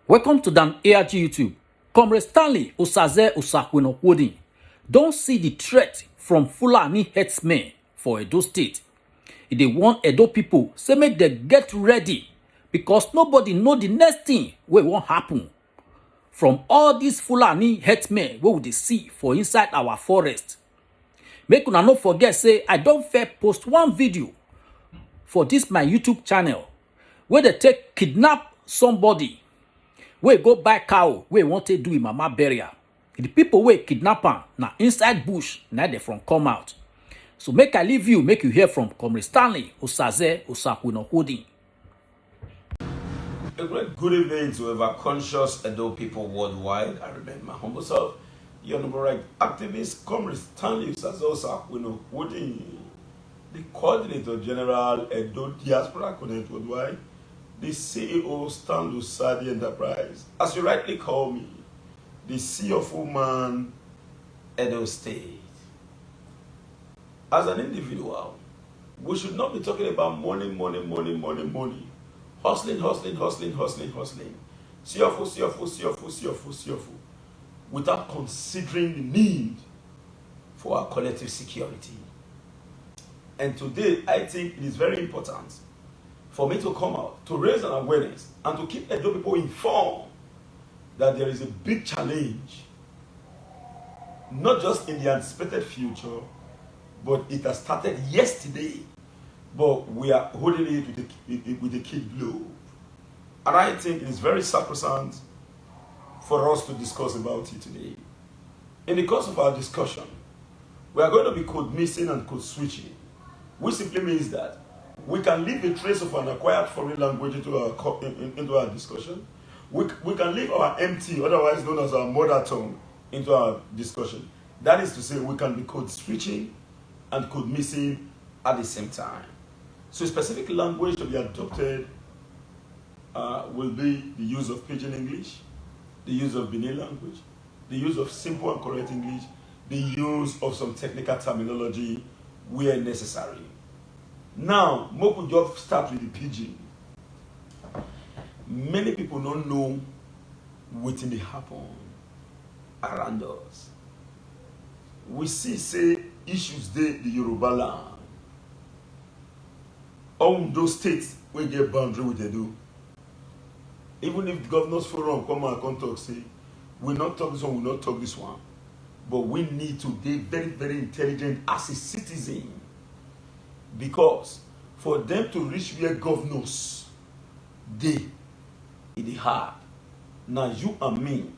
Welcome to Dan ARG YouTube. Comrade Stanley Osaze Osakwenokwodin don't see the threat from Fulani herdsmen for Edo State. They want Edo people say make them get ready because nobody know the next thing wey won't happen from all these Fulani herdsmen wey we dey see for inside our forest. Make una no forget say I don first post one video for this my YouTube channel where they take kidnap somebody wey go buy cow wey want to do im mama burial. The people wey kidnap am na inside bush na dey from come out. So make I leave you, make you hear from Comrade Stanley Osaze Osakwenokwodin. A great good evening to ever conscious Edo people worldwide. I remain my humble self, your number right activist, Comrade Stanley Osaze Osakwenokwodin, the Coordinator General Edo Diaspora Connect Worldwide, the CEO Stanley Sadi Enterprise, as you rightly call me, the CEO of Woman Edo State. As an individual, we should not be talking about money. Hustling. CFO. Without considering the need for our collective security. And today, I think it is very important for me to come out, to raise an awareness, and to keep Edo people informed that there is a big challenge, not just in the anticipated future, but it has started yesterday, but we are holding it with a kid blow. And I think it is very sacrosanct for us to discuss about it today. In the course of our discussion, we are going to be code missing and code switching, which simply means that we can leave a trace of an acquired foreign language into our discussion. We can leave our MT, otherwise known as our mother tongue, into our discussion. That is to say, we can be code switching and code missing at the same time. So specific language to be adopted will be the use of Pidgin English, the use of Benin language, the use of simple and correct English, the use of some technical terminology where necessary. Now, Moku job start with the Pidgin. Many people don't know what may happen around us. We see, say, issues there the Yoruba land. All those states will get boundary with Edo. Even if the governors forum come and talk, say, we'll not talk this one, we'll not talk this one. But we need to be very, very intelligent as a citizen. Because for them to reach where governors, it is hard. Now you and me,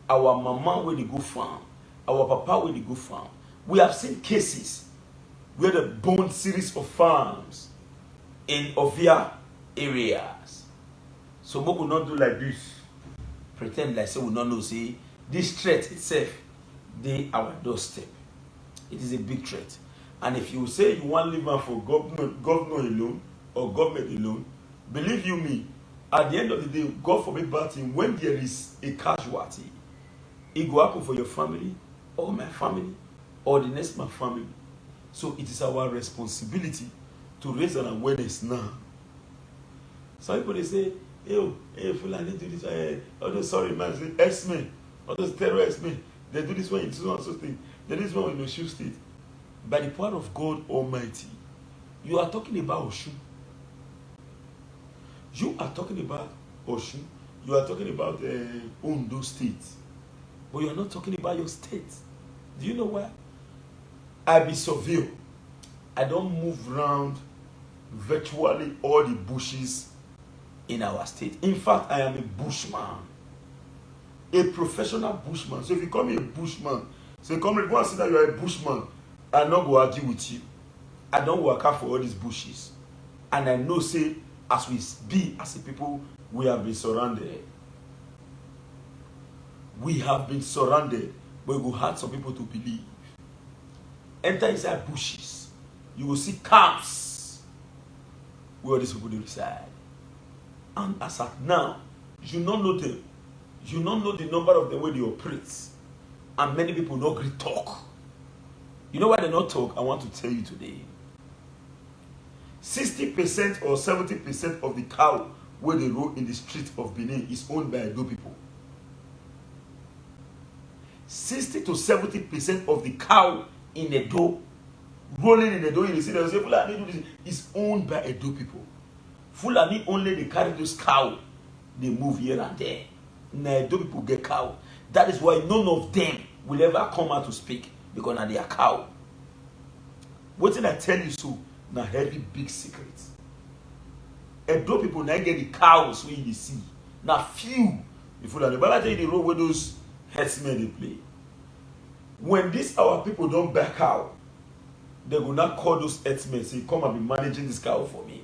our mama will go farm, our papa will go farm. We have seen cases where they burn series of farms in Ovia areas. So we will not do like this. Pretend like say we don't know, say this threat itself, they our doorstep. It is a big threat. And if you say you want to live for governor alone or government alone, believe you me, at the end of the day, God forbid bad thing, when there is a casualty, it will happen for your family or my family or the next my family. So it is our responsibility to raise an awareness now. Some people they say, hey, Fulani do this, sorry man, say X-Men, all those terrorist men, they do this one in so and so thing, they do this one in Osun State. By the power of God Almighty, you are talking about Osun. You are talking about Osun. You are talking about Ondo State. But you are not talking about your state. Do you know why? I be surveyor. I don't move around virtually all the bushes in our state. In fact, I am a bushman. A professional bushman. So if you call me a bushman, say, come and go and see that you are a bushman. I not go argue with you. I don't work out for all these bushes. And I know, say, as we be, as a people, we have been surrounded. We have been surrounded, but we had some people to believe. Enter inside bushes, you will see camps where these people reside. And as at now, you don't know them. You don't know the number of them where they operate. And many people don't agree talk. You know why they not talk? I want to tell you today. 60% or 70% of the cow where they roll in the street of Benin is owned by Edo people. 60 to 70% of the cow in Edo, rolling in Edo, in the city, they say Fulani do this, is owned by Edo people. Fulani only they carry those cow, they move here and there. Now Edo people get cow. That is why none of them will ever come out to speak, because now they are cow. What did I tell you so? Now heavy big secret. Edo people now get the cows where you see. Now few. If you like, but I tell you the role where those herdsmen they play. When these our people don't back cow, they will not call those herdsmen say, come and be managing this cow for me.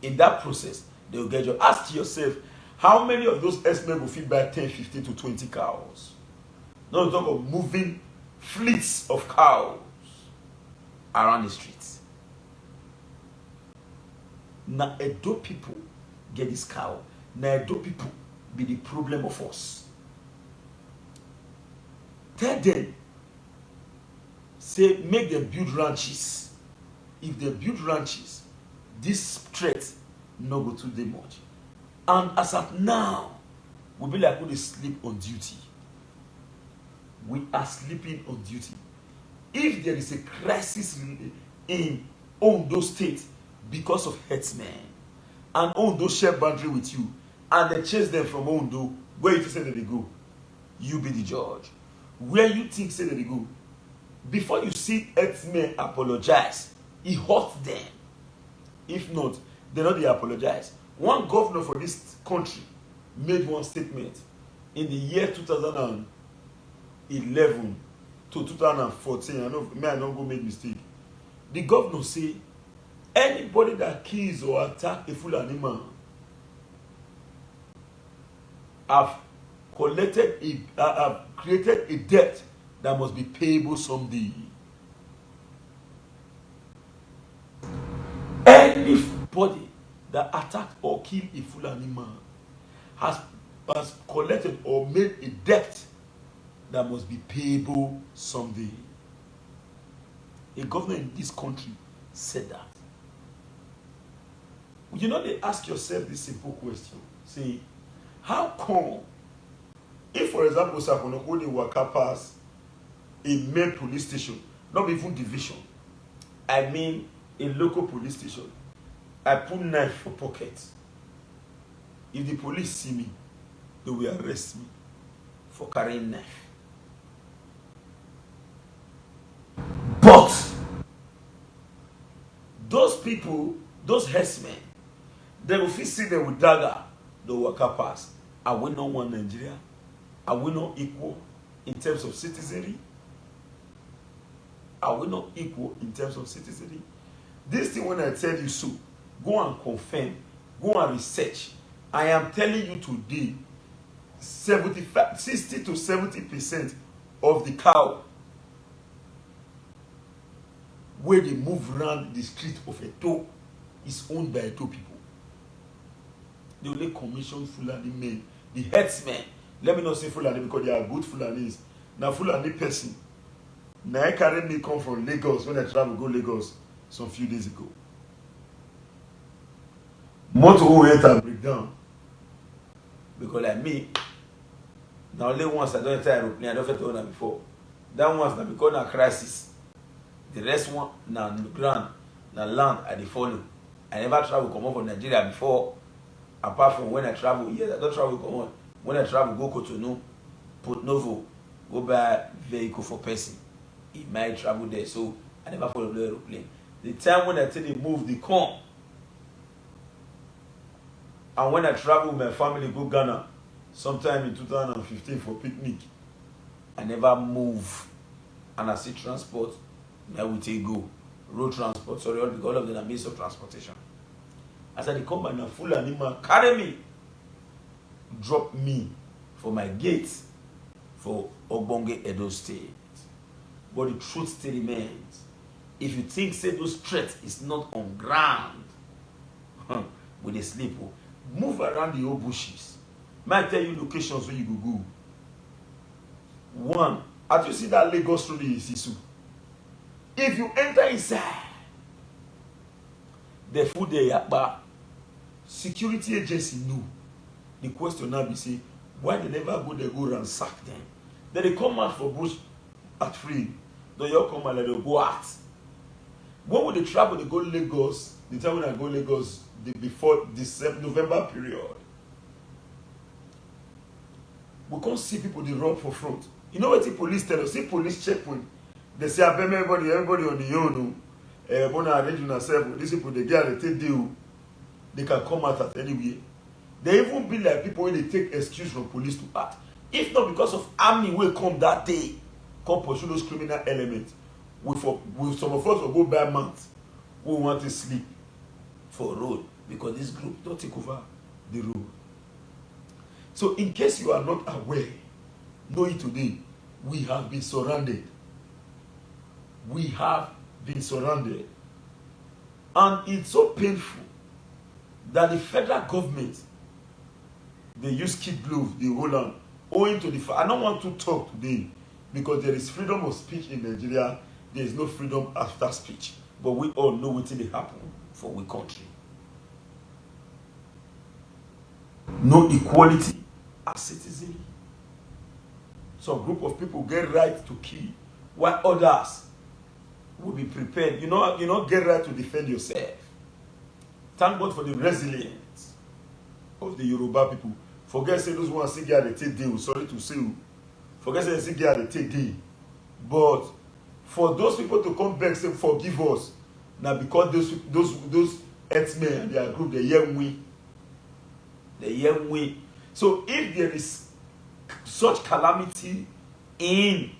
In that process, they will get you. Ask yourself, how many of those herdsmen will feed back 10, 15 to 20 cows? Not talk of moving fleets of cows around the streets. Now Edo people get this cow. Now Edo people be the problem of us. Tell them, say make them build ranches. If they build ranches, this threat no go too much. And as of now, we be like we sleep on duty. We are sleeping on duty. If there is a crisis in Ondo State because of herdsmen, and Ondo share boundary with you, and they chase them from Ondo, where you say that they go, you be the judge. Where you think say that they go, before you see herdsmen apologize, it hurts them. If not, they know they apologize. One governor for this country made one statement in the year 2011 to 2014. I know, may I not go make mistake. The governor say, anybody that kills or attack a Fulani man have created a debt that must be payable someday. Anybody that attacked or killed a Fulani man has collected or made a debt that must be payable someday. A governor in this country said that. You know, they ask yourself this simple question. Say, how come, if for example, Sakonoko they waka pass a main police station, not even division, I mean a local police station, I put knife for pocket. If the police see me, they will arrest me for carrying knife. But those people, those herdsmen, they will see them with dagger, they will walk past. Are we not one Nigeria? Are we not equal in terms of citizenry? Are we not equal in terms of citizenry? This thing, when I tell you so, go and confirm, go and research. I am telling you today, 60 to 70% of the cow where they move around the street of Edo is owned by Edo people. They only commission Fulani men, the herdsmen. Let me not say Fulani because they are good Fulanis. Now Fulani person. Now I carried me come from Lagos when I travel go Lagos some few days ago. Motor will enter breakdown. Because like me, now only once I don't enter aeroplane, I don't fit to that before. That once now because na crisis. The rest one na ground, na land I dey follow. I never travel come on from Nigeria before. Apart from when I travel, yes, I don't travel come on. When I travel, go Cotonou, Port Novo, go buy vehicle for person. It might travel there, so I never follow the aeroplane. The time when I tell them move, they come. And when I travel with my family, go Ghana, sometime in 2015 for picnic, I never move. And I see transport, I will take go. Road transport, sorry, all of them are means of transportation. As I come by now, full animal, carry me, drop me for my gate for Ogbonge Edo State. But the truth still remains. If you think say those threats is not on ground, with the sleep, move around the old bushes. Might tell you locations where you go. One, as you see that Lagos Road in Sisu, if you enter inside, the food there yakba, security agency know. The question now be say, why they never go there, go ransack them? Then they come out for bush at free. Then you come out and they go out. When would they travel, they go Lagos, the time when I go Lagos, before December, November period. We can't see people, they run for front. You know what the police tell us? See police checkpoint. They say, everybody on the own. When I arrange yourself, these people, they get they deal. They can come out at anywhere. They even be like people when they take excuse from police to act. If not because of army will come that day, come pursue those criminal elements. With some of us will go by months. We want to sleep for a road because this group don't take over the road. So in case you are not aware, know it today, we have been surrounded. We have been surrounded. And it's so painful that the federal government, they use kid gloves, they hold on, owing to the fact, I don't want to talk today because there is freedom of speech in Nigeria, there is no freedom after speech. But we all know what will happen for our country. No equality as citizens. Some group of people get right to kill, while others will be prepared. You know, get right to defend yourself. Thank God for the resilience of the Yoruba people. Forget say those ones say they take deal. Sorry to say, forget say they say they take deal. But for those people to come back and say forgive us, now because those ex-men and their group they hear we. So if there is such calamity in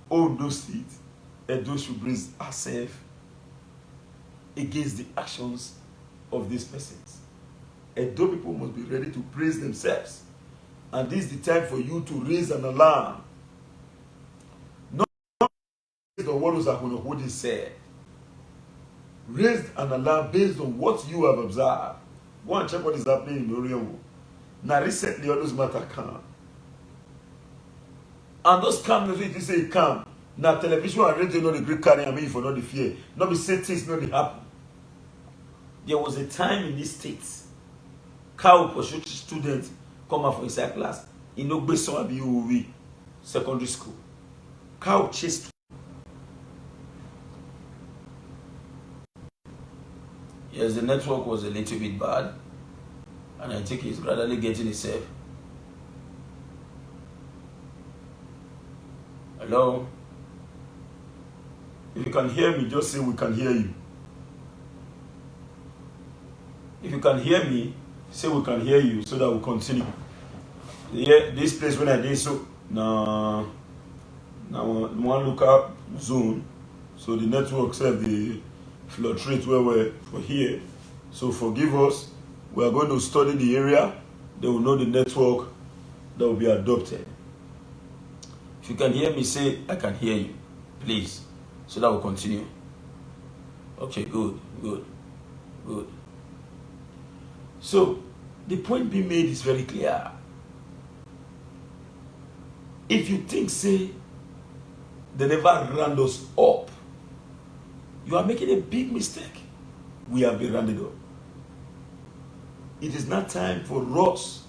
Ondo State, Edo should brace ourselves against the actions of these persons. Edo people must be ready to praise themselves. And this is the time for you to raise an alarm. Not based on what Osakwinokwoji said. Raise an alarm based on what you have observed. Go and check what is happening in Orionwo. Now recently all those matters come. And those come, you say it come. Now television and radio not the great carrying me for not the fear. Not be say things not the happen. There was a time in this state, cow pursued students come out for inside class in Ogbeson Abiyowe secondary school. Cow chased. Yes, the network was a little bit bad, and I think it's gradually getting itself. Hello? If you can hear me, just say we can hear you. If you can hear me, say we can hear you so that we continue. Yeah, this place when I did so now one look up zone, so the network said the fluctuate where we're for here. So forgive us. We are going to study the area. They will know the network that will be adopted. If you can hear me, say I can hear you, please, so that we'll continue. Okay, good. So the point being made is very clear. If you think, say, they never round us up, you are making a big mistake. We have been rounded up. It is not time for us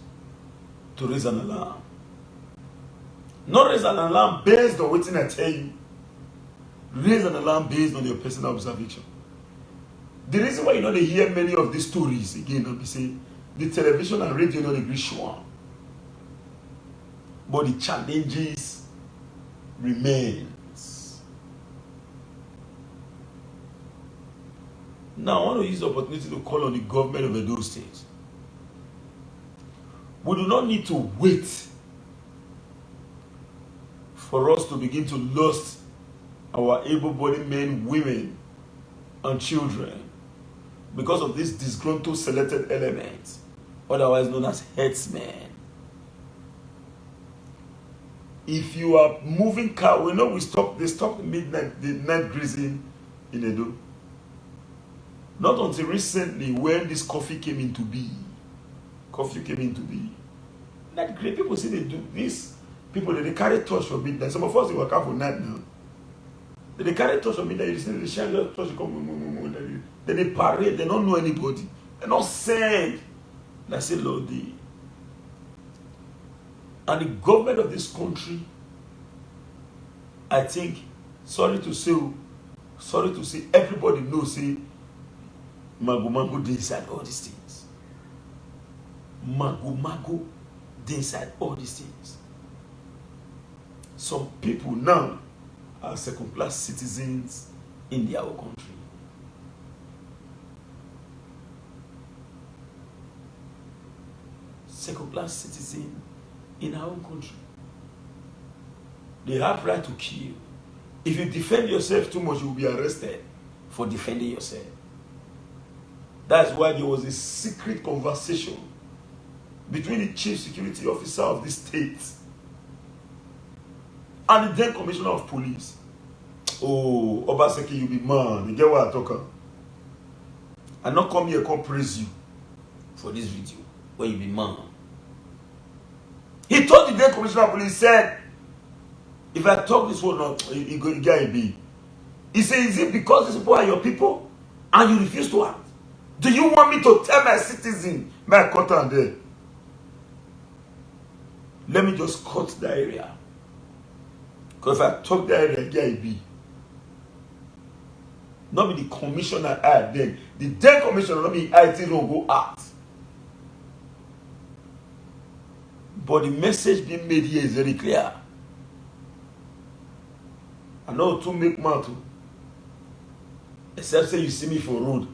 to raise an alarm. Not raise an alarm based on what I tell you. Raise an alarm based on your personal observation. The reason why you know they hear many of these stories again, don't be say the television and radio not agree sure. But the challenges remains. Now I want to use the opportunity to call on the government of Edo State. We do not need to wait for us to begin to lose our able-bodied men, women, and children because of these disgruntled selected elements, otherwise known as headsmen. If you are moving car, we know they stopped midnight, the night grazing in Edo. Not until recently when this coffee came into being. Like great people say they do this. People they carry torch for midnight. Some of us they work out for night now. They carry torch for midnight. They shine the torch. Then they parade. They don't know anybody. They're not sent And I say, Lord, and the government of this country, I think, sorry to say, everybody knows, say, Mago dey inside all these things. Mago dey inside all these things. Some people now are second-class citizens in their own country. Second-class citizen in our own country. They have right to kill. If you defend yourself too much, you will be arrested for defending yourself. That's why there was a secret conversation between the chief security officer of the state and the then commissioner of police. Oh, Obaseki, you be man. You get what I talk about? I not come here come praise you for this video where you be man. He told the then commissioner of police, said, if I talk this word not, he get a be. He said, is it because these people are your people and you refuse to act? Do you want me to tell my citizen, my cut on there? Let me just cut the area. Because if I talk the area, get a be. Not be the commissioner act then. The then commissioner, not be IT don't go act. But the message being made here is very clear. I know to make matter. Except say you see me for road.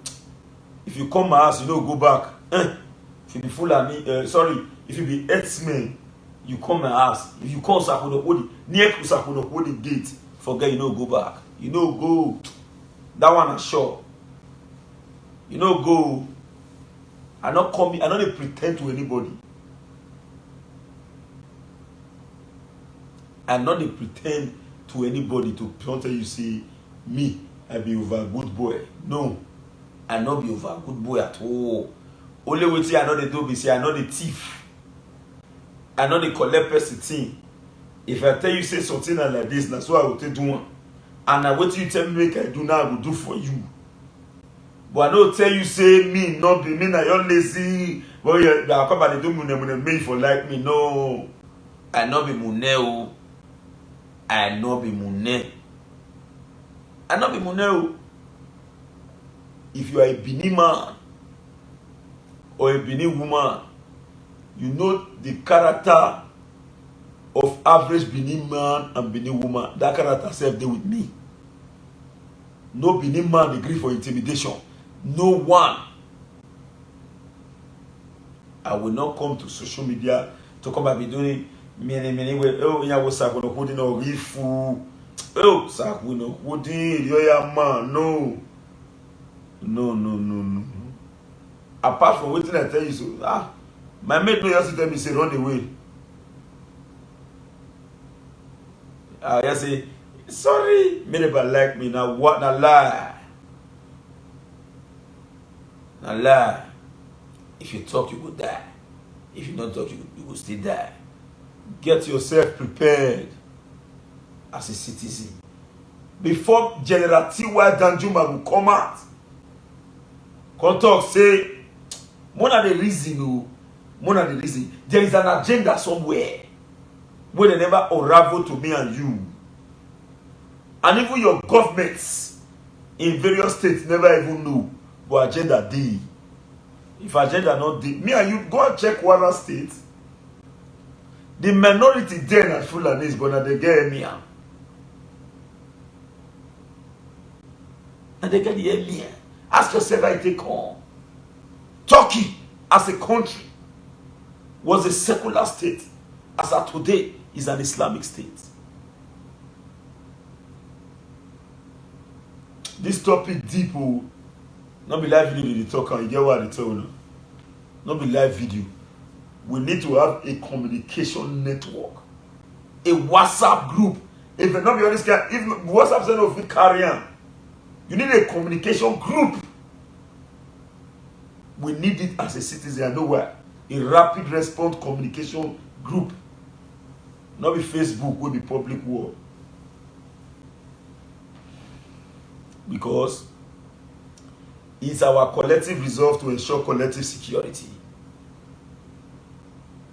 If you come my house, you don't go back. If you be Fulani, if you be X-Men, you come my house. If you come Sakunokodi, near Sakunokodi gate, forget you don't go back. You don't go. That one is sure. You don't go. I not pretend to anybody. I not pretend to anybody to tell you see me, I be over a good boy. No. I not be over a good boy at all. Only way I know the do be say I know the thief. I know the collect person thing. If I tell you say something like this, that's what I will tell you. And I what you tell me make I do now, I will do for you. But I don't tell you say me not be me na you're lazy. Well you come and do me for like me. No. I not be muneo. I not be mune. I not be muneo. If you are a Benin man or a Benin woman, you know the character of average Benin man and Benin woman. That character self there with me. No Benin man agree for intimidation. No one. I will not come to social media to come and be doing many way. Oh, yeah, was Sakuno holding or rifu. Oh, Sakuno holding your man. No. No. Apart from waiting, I tell you so. My mate no just tell me say run away. I just say sorry. Me never like me now. What na lie? Na lie. If you talk, you will die. If you don't talk, you will still die. Get yourself prepared as a citizen before General T.Y. Danjuma will come out. Come talk, say, one of the reason, there is an agenda somewhere where they never unravel to me and you. And even your governments in various states never even know what agenda did. If agenda not did, me and you go and check Kwara State. The minority there at Fulanis, but they get me. And they get the emir. Ask yourself how it take on. Turkey, as a country, was a secular state. As of today, is an Islamic state. This topic deep, not be live video they talk, you get what I tell you. Not be live video. We need to have a communication network, a WhatsApp group. If not be honest, if WhatsApp send of carry on, you need a communication group. We need it as a citizen. I know what a rapid response communication group. Not be Facebook, will be public world. Because it's our collective resolve to ensure collective security.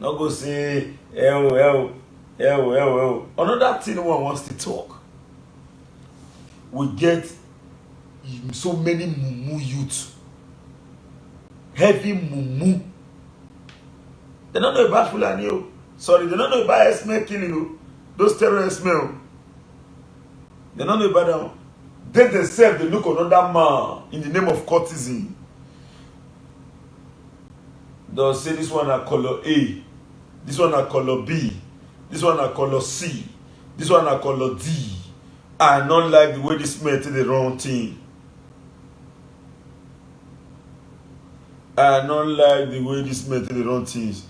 Not go say, hell. Another thing one wants to talk. We get so many mumu youth. Heavy mumu. They don't know about Fulani. Sorry, they don't know about Esme killing you. Those terrorists, man. They don't know about them. They themselves, they look another man in the name of courtesan. They'll say this one are color A, this one are color B, this one are color C, this one are color D. I not like the way this man did the wrong thing. I not like the way this man did the wrong things.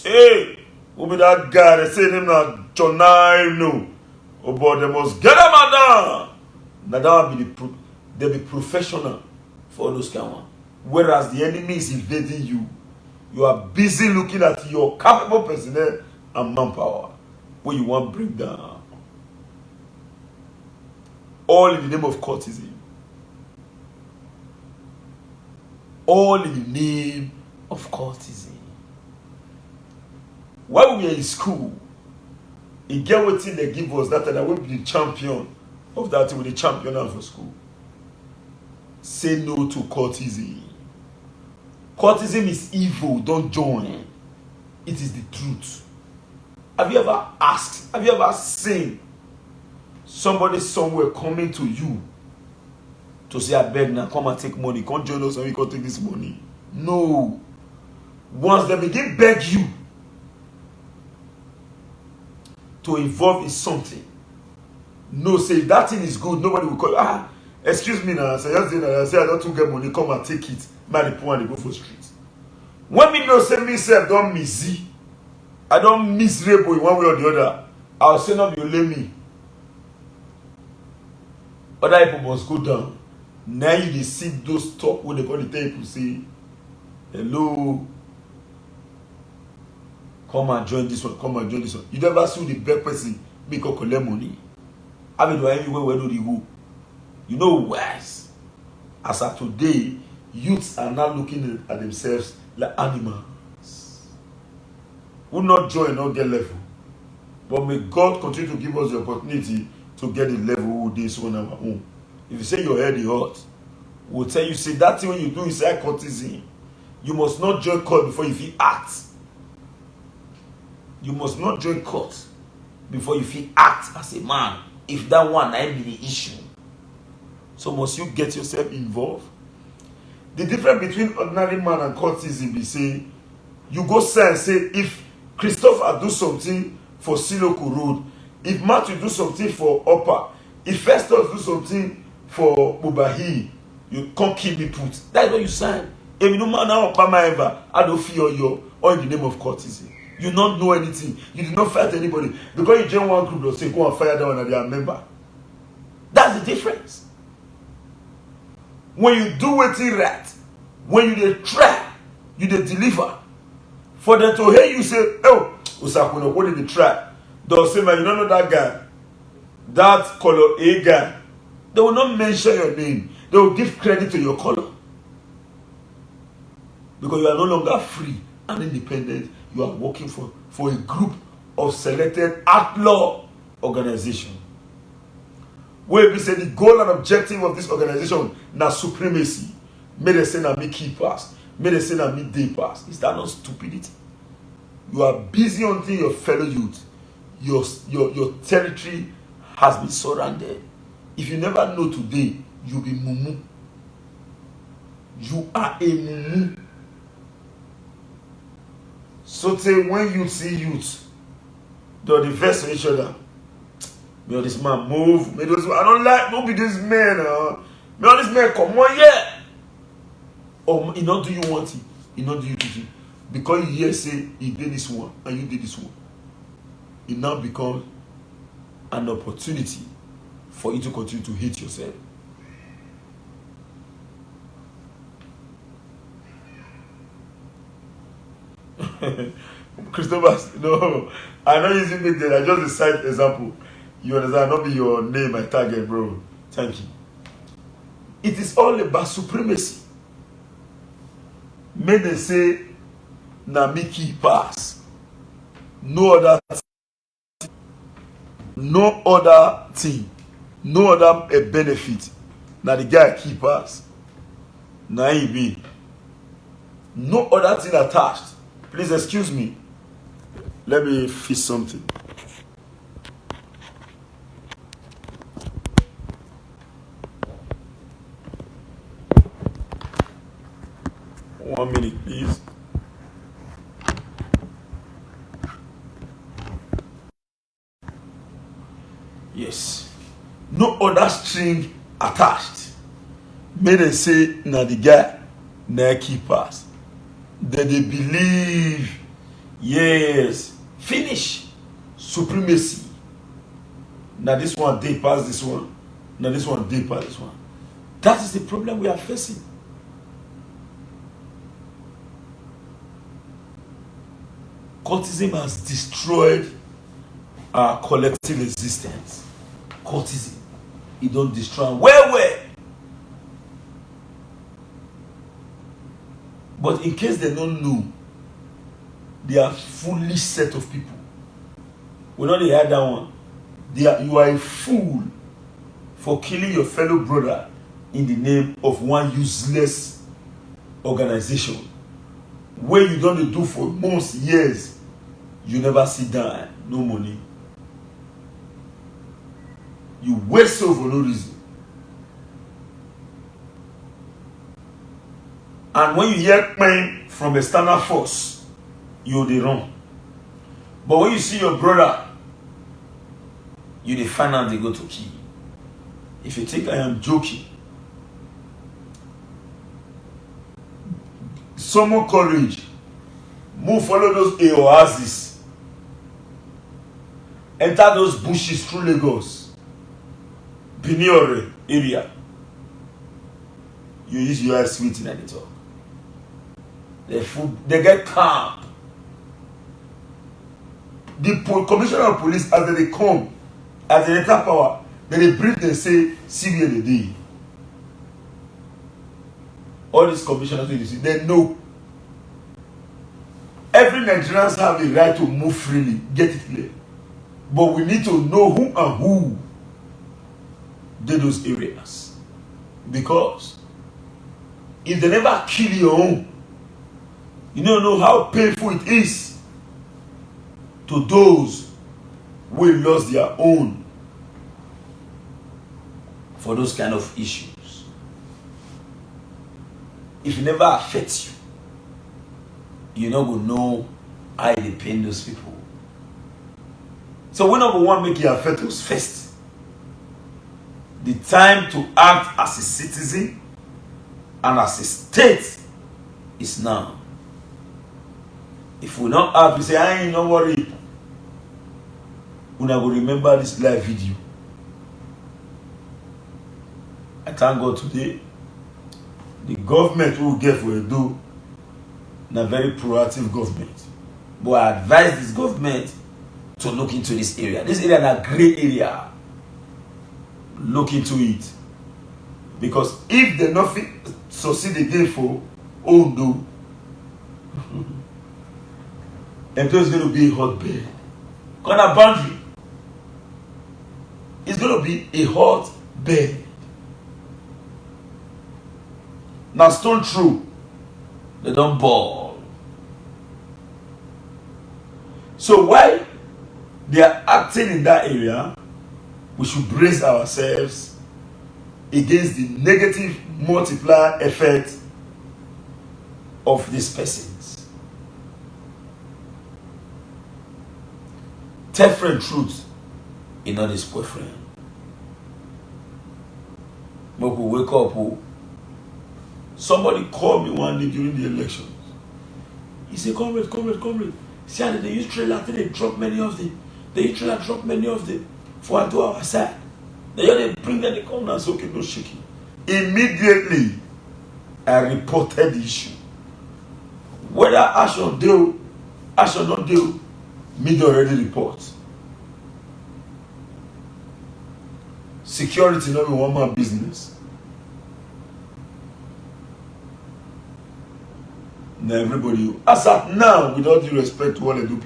Hey, who be that guy? They say him now John no. Oh boy, they must get him down. Now that will be they'll be professional for those kind of one. Whereas the enemy is invading you, you are busy looking at your capable personnel and manpower where you want to bring down. All in the name of courtesy. All in the name of courtesy. While we were in school, he get what thing they give us that and I will be the champion of that with the champion for school. Say no to courtesy. Courtesy is evil, don't join. It is the truth. Have you ever asked, have you ever seen somebody somewhere coming to you to say, I beg now, come and take money, come join us and we can take this money? No. Once they begin beg you to involve in something, no, say if that thing is good, nobody will call, excuse me now, I say I don't get money, come and take it. Man, the poor and they go for streets. When me know say myself don't miss I don't miserable in one way or the other, I'll say no, you let me. Other people must go down. Now you see those talk when they call the people say, hello, come and join this one, come and join this one. You never see the best person make a collect money. I mean, everywhere where do they go? You know worse. As of today, youths are now looking at themselves like animals. Will not join, not get level. But may God continue to give us the opportunity to get the level this one on our own. If you say your head is hot, we'll tell you, say that thing when you do inside courtesy, you must not join court before you feel act. You must not join court before you feel act as a man. If that one ain't be the issue. So must you get yourself involved? The difference between ordinary man and courtesy be say, you go say and say, if Christopher do something for Siloko Road, if Matthew do something for Upper, if Festus do something for Bubahi, you can't keep me put. That's what you sign. If you no man now ever, I don't fear you or in the name of courtesy. You don't know anything. You did not fight anybody. Because you join one group, they'll say, go and fire that one and they are a member. That's the difference. When you do what you right, when you try, you deliver. For them to hear you say, oh, Usakuno, what did they try? They'll say, man, you don't know that guy. That color A guy. They will not mention your name. They will give credit to your color. Because you are no longer free and independent. You are working for a group of selected outlaw organization. Where we say the goal and objective of this organization na supremacy. May they say na me key pass. May they say na me day pass. Is that not stupidity? You are busy until your fellow youth. Your territory has been surrounded. If you never know today, you'll be mumu. You are a mumu. So say when you see youth, they'll defend each other. May this man move. May those I don't like. Don't be this man. May all this man come on here. Or he not do you want it. He not do you to because you hear say he did this one and you did this one. It now becomes an opportunity for you to continue to hate yourself. Christopher, no, I know using me there. I just a side example. You understand? Not be your name, my target, bro. Thank you. It is all about supremacy. May they say, na Mickey pass. no other thing, no other benefit. Now the guy keep us. Now he be. No other thing attached. Please excuse me. Let me fix something. One minute, please. Yes. No other string attached. May they say, now the guy, now keep us. That they believe, yes, finish supremacy. Now this one they pass this one. Now this one they pass this one. That is the problem we are facing. Cultism has destroyed our collective existence. Cultism, it don't destroy where. But in case they don't know, they are foolish set of people. We know they had that one. You are a fool for killing your fellow brother in the name of one useless organization where you don't do for months, years. You never sit down, no money. You waste so for no reason. And when you hear pain from external force, you dey run. But when you see your brother, you dey find out they go to kill. If you think I am joking, summon courage. Move, follow those oases. Enter those bushes through Lagos, Biniore area. You use your eyes sweet in the talk. They get calm. The commissioner of police, as they come, as they enter power, then they brief and say, see where they did. All these commissioners, you see, they know. Every Nigerians have the right to move freely, get it clear. But we need to know who and who did those areas. Because if they never kill your own, you don't know how painful it is to those who lost their own for those kind of issues. If it never affects you, you're not going to know how they pain those people. So we number one make it affect us first. The time to act as a citizen and as a state is now. If we not act, we say, I ain't no worry. We not go remember this live video. I thank God today. The government will get for Edo, a very proactive government. But I advise this government to look into this area. This area is a great area. Look into it. Because if they not succeed again for Ondo, and there's going to be a hotbed. Corner boundary. It's going to be a hotbed. Now stone true, they don't ball. So why they are acting in that area, we should brace ourselves against the negative multiplier effect of these persons. Tell friend truth, in not his boyfriend. Make we wake up. Somebody called me one day during the elections. He said, comrade. See how they use trailer, they drop many of them. They use trailer, drop many of them for to our side. They bring them, they come and say, okay, no shaking. Immediately, I reported the issue. Whether action do, action not do, media already reports. Security not be one man business. Now everybody, as at now, with all due respect to all the people,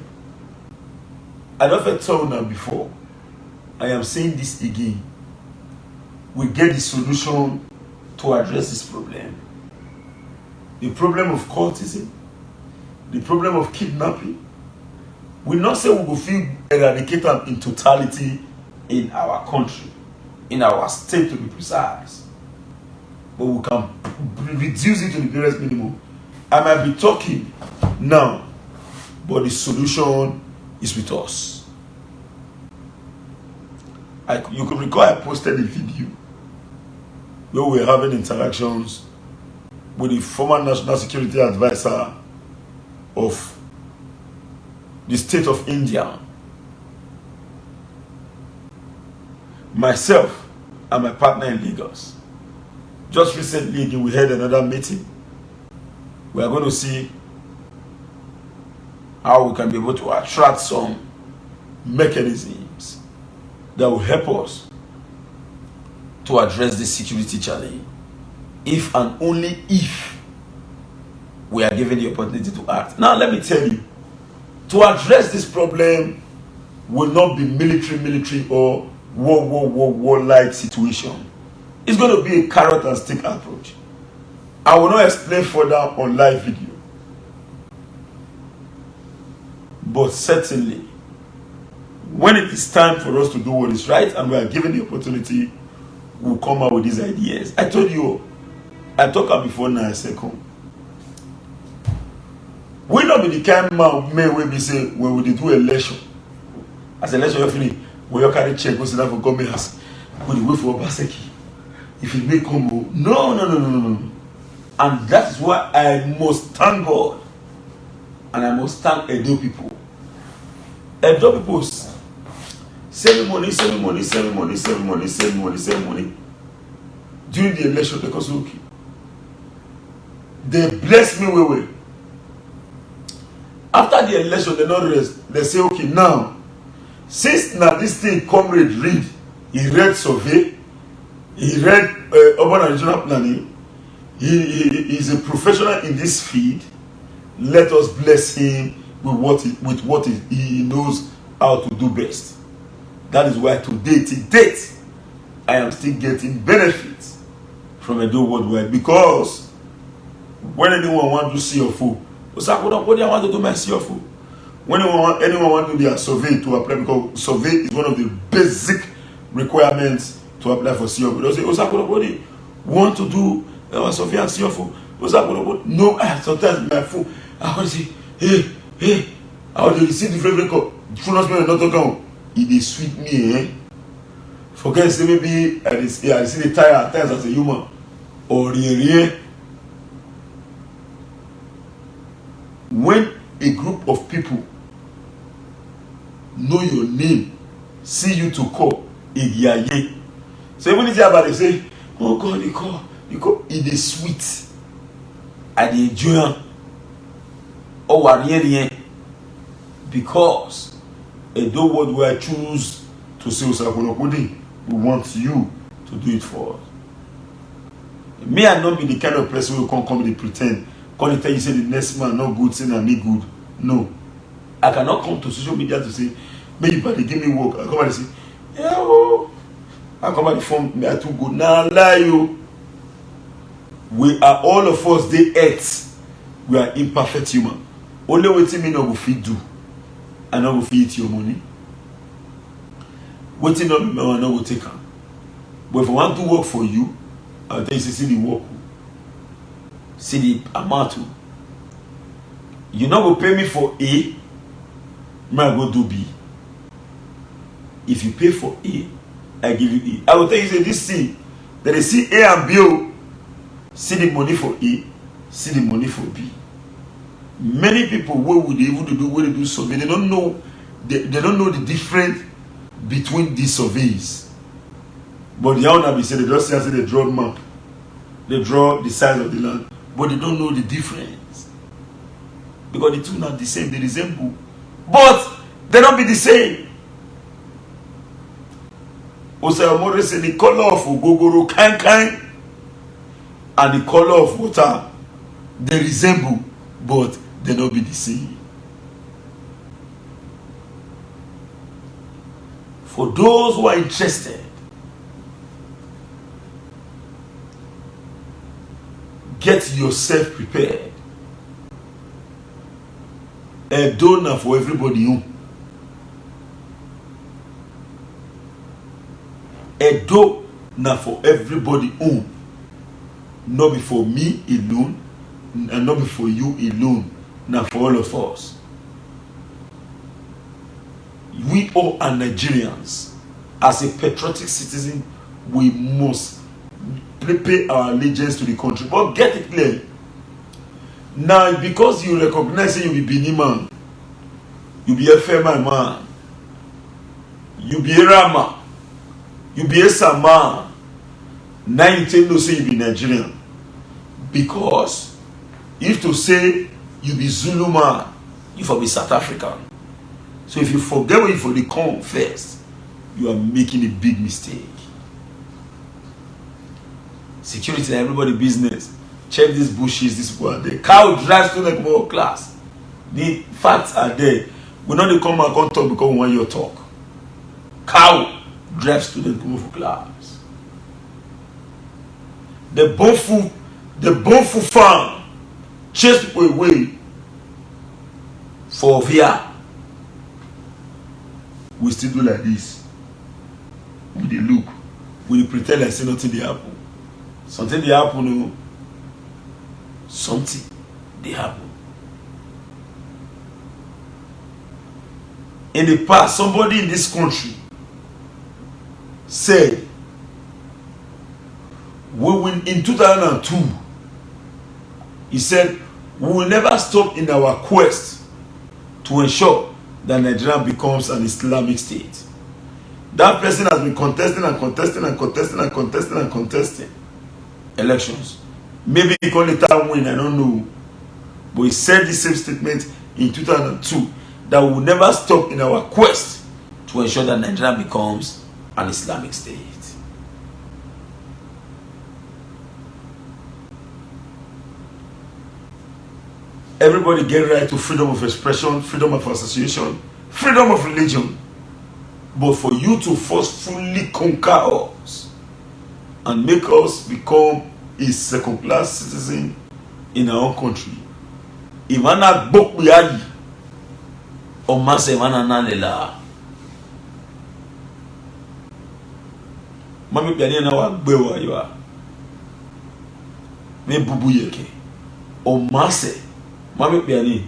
I never told now before. I am saying this again. We get the solution to address this problem. The problem of cultism, the problem of kidnapping. We not say we will feel eradicate them in totality in our country, in our state to be precise. But we can reduce it to the barest minimum. I might be talking now, but the solution is with us. You could recall I posted a video where we were having interactions with the former National Security Advisor of the state of India, myself and my partner in Lagos. Just recently we had another meeting. We are going to see how we can be able to attract some mechanisms that will help us to address this security challenge, if and only if we are given the opportunity to act. Now let me tell you, to address this problem will not be military or war-like situation. It's going to be a carrot and stick approach. I will not explain further on live video. But certainly, when it is time for us to do what is right and we are given the opportunity, we'll come out with these ideas. I told you, I talked about before now a second. We not be the kind of man where we say when we do election. As election you finish, when you carry check, go sit down for government house, go the way for Obaseki. If it may come, no. And that is why I must thank God. And I must thank Edo people. Edo people save money. During the election, they cause okay. They bless me way. After the election, they not rest. They say, okay, now, since now this thing comrade read, he read survey, he read urban and regional planning, he is a professional in this field. Let us bless him with what he knows how to do best. That is why till date, I am still getting benefits from Edo Worldwide, because when anyone wants to see your food, I want to do my CFO. When anyone want to do their survey to apply, because survey is one of the basic requirements to apply for CFO. They say, want to do survey and CFO. No, sometimes my phone, I want to say, hey, I want to receive the favorite call. Phone not talking. It is sweet me, eh? Forget say maybe I see the tire at times as a human. Or when a group of people know your name, see you to call, Igiaye. So even if they say, oh God, you call, it is sweet. I enjoy it. Because Edo Worldwide choose to say, we want you to do it for us. Me, I not be the kind of person who can come and pretend. Can tell you say the next man not good, say me good. No. I cannot come to social media to say, maybe they give me work. I come and say, yeah, I come and form me, I too good. Now lie you. We are all of us, they earth. We are imperfect human. Only waiting me not go feed do. And not go feed eat your money. Waiting not me not go take her. But if I want to work for you, I'll tell you, see the work. See the amount. You not go pay me for A, I go do B. If you pay for A, I give you A. I will tell you, say this thing, that they see A and B, see the money for A, see the money for B. Many people what would they even do when they do survey, they don't know they don't know the difference between these surveys. But the owner be said they just say they draw map, they draw the size of the land, but they don't know the difference. Because the two are not the same, they resemble, but they don't be the same. Osayomore say the color of Ogogoro kind and the color of water, they resemble, but they don't be the same. For those who are interested, get yourself prepared. A donor for everybody. A donor for everybody. Not for me alone, and not for you alone. Now for all of us. We all are Nigerians. As a patriotic citizen, we must pay our allegiance to the country. But get it clear. Now, because you recognize that you be Benin man, you be a Fema man, you be a Rama, you be a Sama, now you tell no say you be Nigerian. Because if to say you be Zulu man, you for be South African. So if you forget where you for the come first, you are making a big mistake. Security and everybody business. Check these bushes, this one. The cow drives to the more class. The facts are there. We not come and come talk because we want your talk. Cow drives students come for class. The Bonfu farm chase people away for via. We still do like this. We dey look. We pretend like say nothing dey happen. Something dey happen, no. Something dey happen. In the past, somebody in this country said, in 2002, he said, we will never stop in our quest to ensure that Nigeria becomes an Islamic state. That person has been contesting elections. Maybe he can later win, I don't know. But he said the same statement in 2002 that we will never stop in our quest to ensure that Nigeria becomes an Islamic state. Everybody get right to freedom of expression, freedom of association, freedom of religion. But for you to forcefully conquer us and make us become a second-class citizen in our own country, Imana Bokuyali or Masemana Nanela. Mami Piani na wa gbewa you are. Me bubu yeke. O Mase. Mami Piani.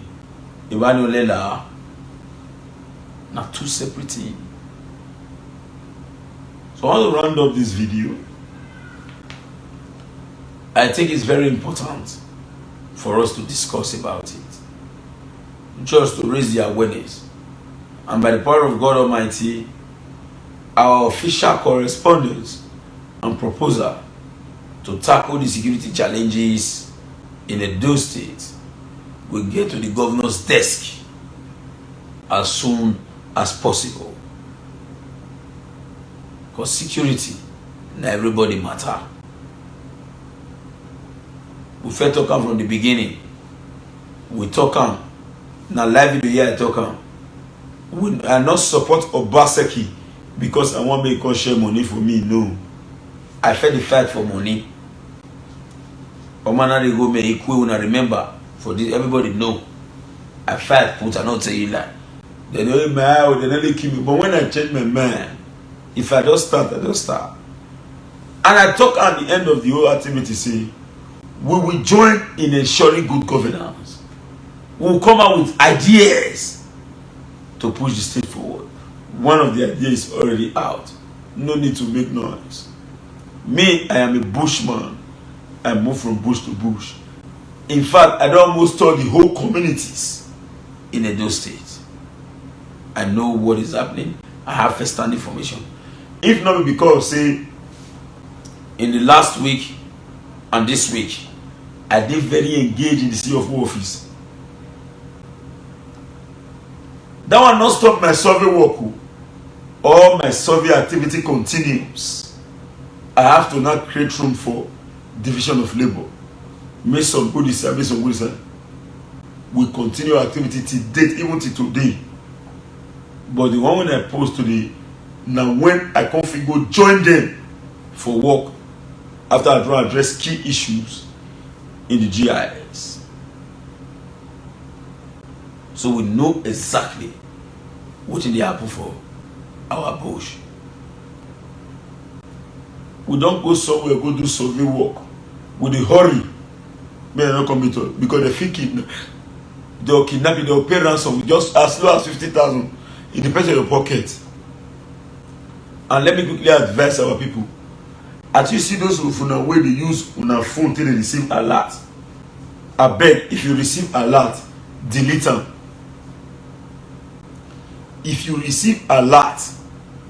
Ibani Olela. Na two separate things. So I want to round up this video. I think it's very important for us to discuss about it. Just to raise the awareness. And by the power of God Almighty, our official correspondence and proposal to tackle the security challenges in Edo State will get to the governor's desk as soon as possible. Because security, not everybody matter. We first talk from the beginning. We talk now live video here I talk we are not support Obaseki because I want me to share money for me. No. I fed the fight for money. Omana they go me equal when I remember for this everybody know. I fight put I not tell you like. They know my eye, they nearly kill me. But when I change my mind, if I don't start, I don't start. And I talk at the end of the whole activity say, we will join in ensuring good governance. We will come out with ideas to push the state forward. One of the ideas is already out. No need to make noise. Me, I am a bushman. I move from bush to bush. In fact, I don't almost told the whole communities in Edo State. I know what is happening. I have first-hand information. If not because, say, in the last week and this week, I did very engaged in the CFO office. That will not stop my survey work. All my survey activity continues. I have to now create room for division of labor. Make some good design, make some good design. We continue activity till date, even till today. But the one when I post to the Now when I come fit go join them for work after I don address key issues in the GIS. So we know exactly what dey happen for our bush. We don't go somewhere go do survey work with the hurry may not come into it because they fit kidnap. They'll kidnap you, they'll pay ransom just as low as 50,000. It depends on your pocket. And let me quickly advise our people. As you see those who now where they use on a phone till they receive alert. I beg, if you receive alert, delete them. If you receive alert,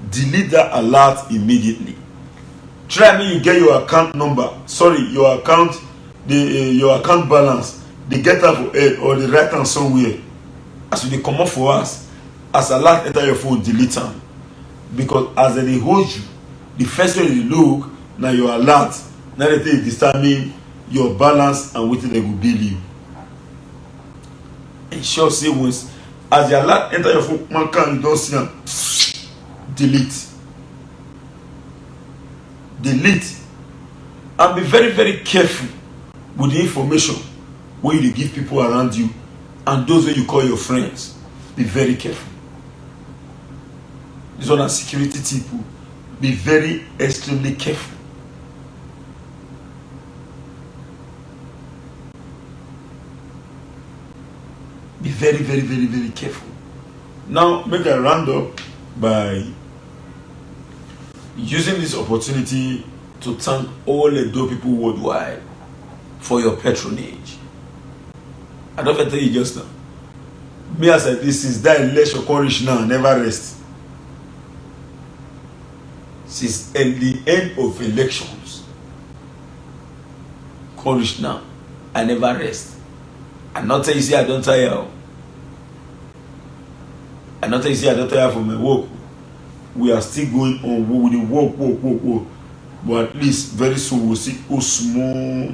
delete that alert immediately. Try me, you get your account number. Sorry, your account, your account balance. They get that for head or the right hand somewhere. As they come up for us, as alert enter your phone, delete them. Because as they hold you, the first way they look, now your alert, now they determine your balance and what they will bill you. Ensure say once as the alert enter your phone, man can you don't see them. Delete. Delete. And be very, very careful with the information when you give people around you and those that you call your friends. Be very careful. This one is security tip. Be very extremely careful. Be very, very, very, very careful. Now, make a round up by using this opportunity to thank all the Edo people worldwide for your patronage. I don't tell you just now. Me as I this is that election courage now, never rest. Since the end of elections, courage now, I never rest. I'm not telling you say I don't tire. I'm not telling you say I don't tire for my work. We are still going on with the work. But at least very soon we'll see a small,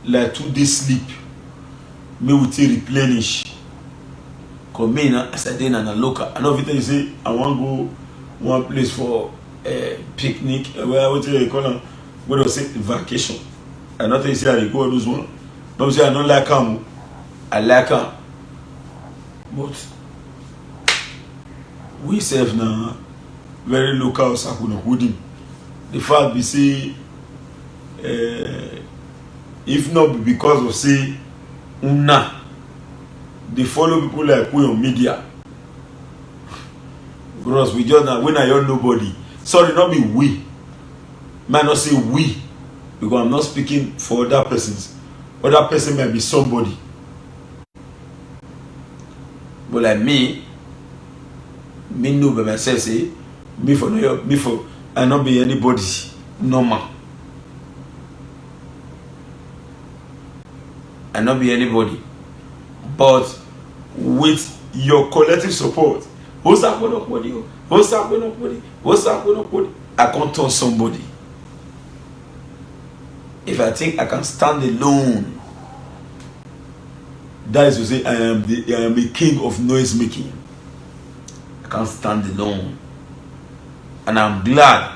like 2 days sleep. Me will take replenish. Because me, as I did in a local, I know if you say I want to go one place for a picnic, where what you call them, where they say vacation. I not say I go those one. Don't say I don't like them. I like them. But we serve now very local Sakuna Hooding. The fact be say if not because of say they follow people like we on media. Because we just now when I hear nobody. Sorry, not be we. Might not say we because I'm not speaking for other persons. Other person might be somebody. But like me know by myself say me for I not be anybody normal. I not be anybody. But with your collective support, I can't turn somebody. If I think I can stand alone, that is to say I am the king of noise making. I can't stand alone. And I'm glad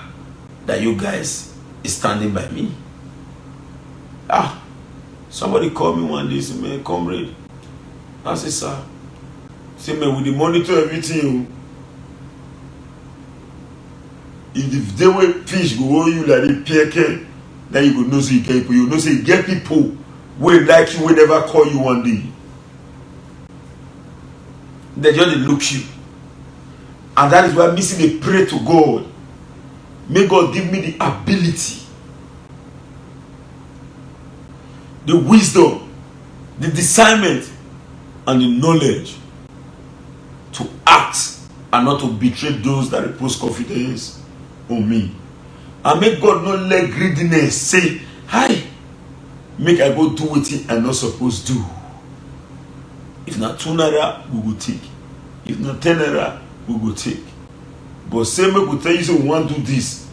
that you guys is standing by me. Somebody called me one day, say, man, comrade. I said, sir. Say, man, with the monitor everything, if the day where fish go on you like the pear, then you go know say you get people. You know say you get people will like you, will never call you one day. They just look you. And that is why me say they pray to God. May God give me the ability, the wisdom, the discernment, and the knowledge to act and not to betray those that repose confidence on me. And make God not let greediness say, hi, make I go do what I'm not supposed to do. If not 2 naira, we will take. If not 10 naira, we will take. But say make we tell you, so we want to do this.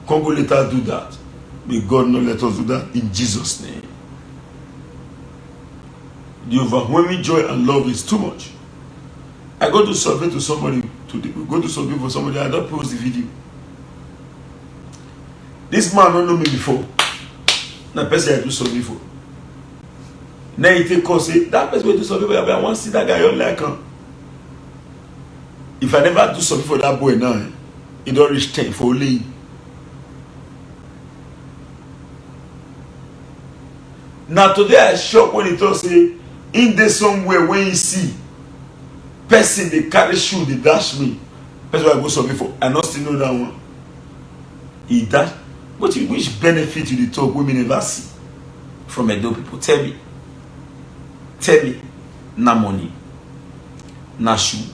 Come go later do that. May God not let us do that in Jesus' name. The overwhelming joy and love is too much. I got to survey to somebody today. We go to submit for somebody. I don't post the video. This man don't know me before. The person I do submit for. Now he take call say that person will do submit for. I want to see that guy on like him. If I never do something for that boy now, he don't reach 10 for only. Now today I shock when he talk say in there somewhere when you see person they carry shoe they dash me. That's what I go submit for. I not still know that one. He dash. Which benefit you the talk women never see from Edo people? Tell me. Tell me. Na money. Na shoe.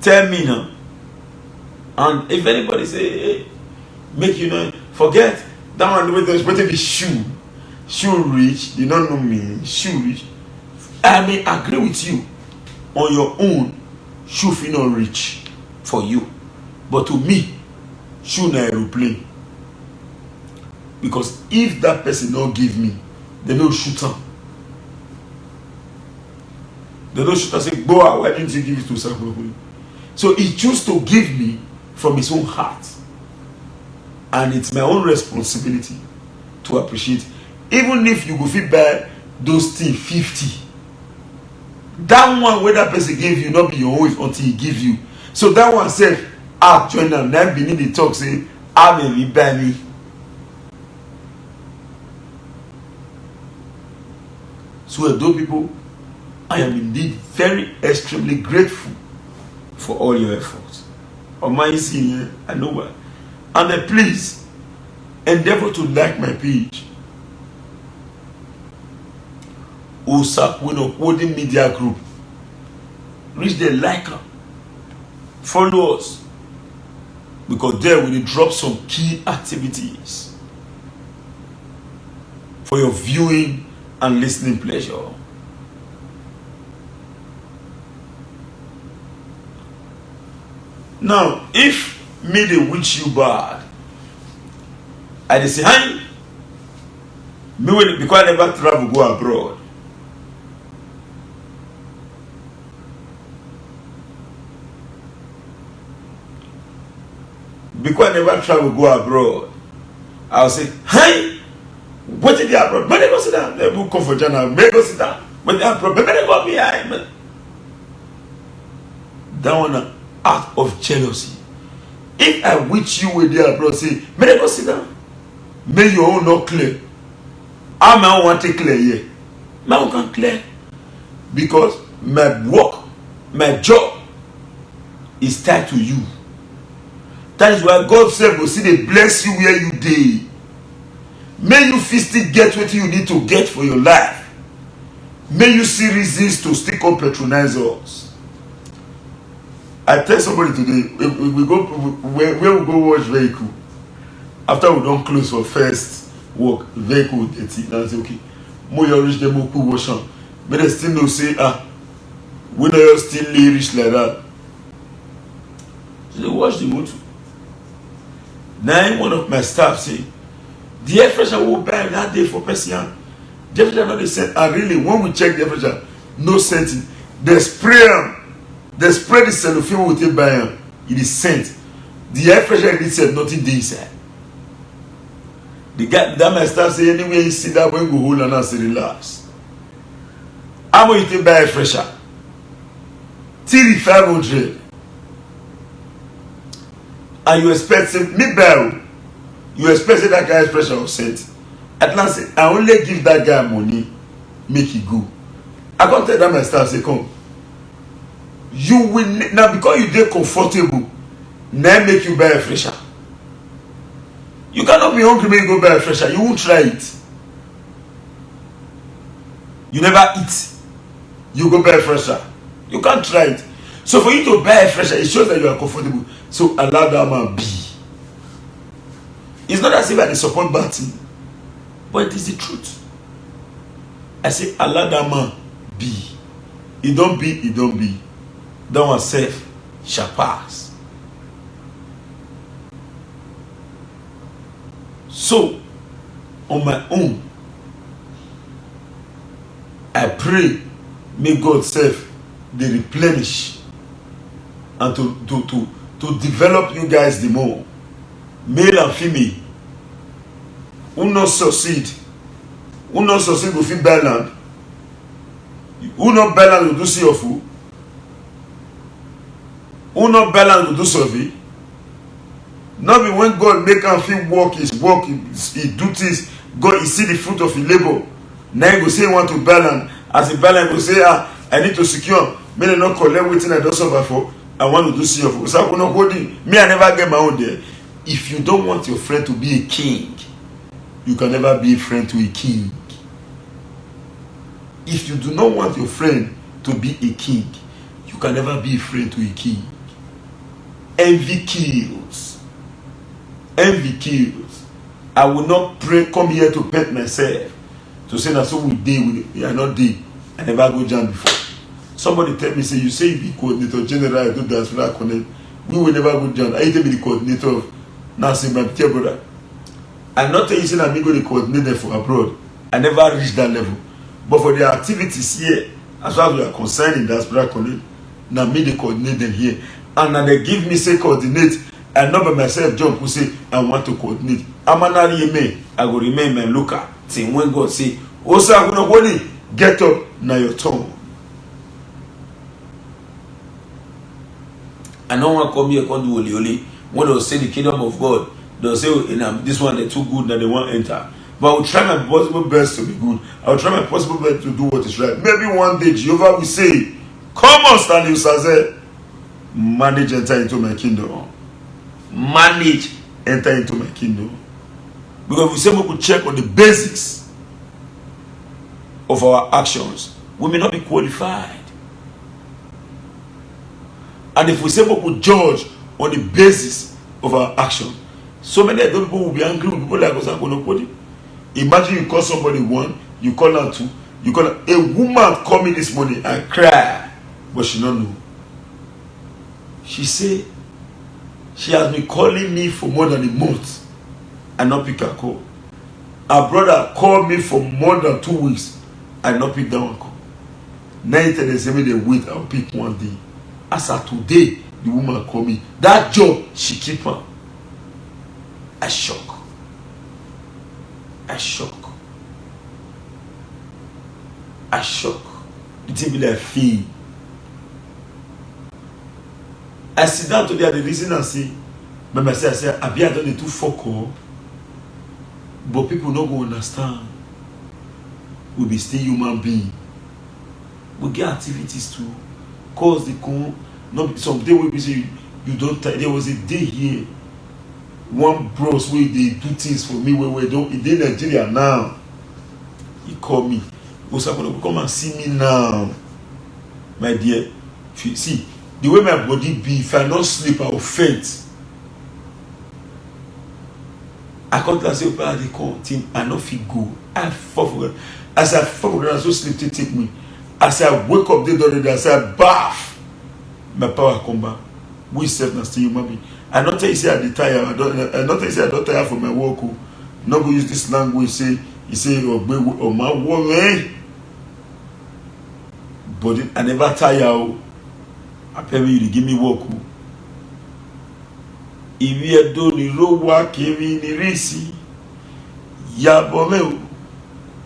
Tell me now. And if anybody say, hey, make you know, forget that one with what be shoe. Shoe rich, they don't know me. Shoe rich. I may agree with you. On your own, shoe feel not rich for you. But to me, shoe na aeroplane. Because if that person don't give me, they don't shoot him. They don't shoot and say, boy, why didn't you give it to Sakura? So he chose to give me from his own heart. And it's my own responsibility to appreciate. Even if you go fit buy those things 50. That one where that person gave you, not be your own until he give you. So that one said, join them. Now beneath the talk say, I may be buy me. So those people, I am indeed very extremely grateful for all your efforts. On my senior, I know why. And please endeavor to like my page. Usakwino Holding Media Group. Reach the liker. Follow us. Because there we will drop some key activities for your viewing and listening pleasure. Now, if me they wish you bad, I dey say, hi, me will because I never travel go abroad. Because I never travel go abroad, I'll say, hi, what did the abroad? But they go sit down. They will come for Jana. May go sit down. But the abroad, but they go behind. That one out of jealousy. If I wish you with the abroad, say, may they go sit down. May your own not clear. I may want to clear here. My own can clear. Because my work, my job is tied to you. That is why God said, "Go see they bless you where you dey. May you still get what you need to get for your life. May you see reasons to still come patronize us." I tell somebody today, we go where we go wash vehicle. After we don't close for first work, vehicle dirty. Now say, okay, more you reach them more wash on. But they still no say, we don't still reach like that. So they wash the motor. Now one of my staff say, the air freshener will buy that day for person. The air freshener not the scent. And really, when we check the air freshener, no scenting. They spray them. They spray the cellophane we take by them. It is scent. The air freshener did said nothing dey inside. The guy that my staff say anyway you see that when we hold on and say relax. How much you take buy air freshener? 3,500. And you expect me buy. You expect that guy's pressure of set. At last, I only give that guy money, make it go. I can't tell that my staff say, come. You will now because you get comfortable, now make you buy a fresher. You cannot be hungry when you go buy a fresher. You won't try it. You never eat. You go buy a fresher. You can't try it. So for you to buy a fresher, it shows that you are comfortable. So allow that man be. It's not as if I support bad thing, but it is the truth. I say allow that man be. It don't be, it don't be. That one self shall pass. So on my own, I pray may God self they replenish and to develop you guys the more, male and female. Who not succeed go fit buy land. Who not buy land go do see of who? Who not buy land go do survey? Not be when God make am fit work his work, he do things, God he see the fruit of his labor. Now he go say he want to buy land. As he buy land, he go say, I need to secure. Me they not collect wetin I don suffer for. I want to do see of who. So I will not hold in. Me I never get my own there. If you don't want your friend to be a king, you can never be a friend to a king. If you do not want your friend to be a king, you can never be a friend to a king. Envy kills. Envy kills. I will not pray, come here to pet myself. To say that so we deal with it. I not deal. I never go jam before. Somebody tell me, say, you say you be coordinator general, I do diaspora connect. We will never go jam. I even be the coordinator of Nancy, my dear brother. I'm not telling you say that me go the coordinator for abroad. I never reached that level. But for the activities here, as far as we are concerned in diaspora connect, now me the coordinate them here. And now they give me say coordinate, and not by myself jump who say I want to coordinate. I'm an alien, I will remain my looker. Till when God say, also I'm gonna hold it, get up, now your tongue. I don't want to come here come do only. When they'll say the kingdom of God, they'll say this one they're too good that they won't enter. But I will try my possible best to be good. I will try my possible best to do what is right. Maybe one day Jehovah will say, come on, Stanley Usaze, manage, enter into my kingdom. Manage, enter into my kingdom. Because we say we could check on the basics of our actions, we may not be qualified. And if we say we could judge on the basis of our action, so many other people will be angry with people like us. Imagine you call somebody one, you call her two, you call her. A woman call me this morning and cry, but she don't know. She say she has been calling me for more than a month and not pick her call. Her brother called me for more than 2 weeks and not pick that one call. Now they say me they wait, I'll pick one day. As of today, the woman called me. That job she keep her. I shock. I shock. I shock. The thing be like feel. I sit down today at the reason and say, but I say, I be I don't need to fuck up. But people not go understand. We be still human being. We get activities too. Cause the con. Not someday we be say you don't. There was a day here. One bros where they do things for me where don't in Nigeria now. He called me. He was going to come and see me now. My dear. See, the way my body be, if I not sleep, I will faint. I come to say, "Opa, they call team, I not feel good. I fall for God. As I fall for God, I so sleep to take me. As I wake up, they don't. As I bath, my power come back. We self na still human being. I not tell you say I dey tire. I not tell you say I don't tire for my work. Not go use this language. Say you say oh my work, but I never tire. I pay you to give me work. If you don't know what came in the race, ya bomeu.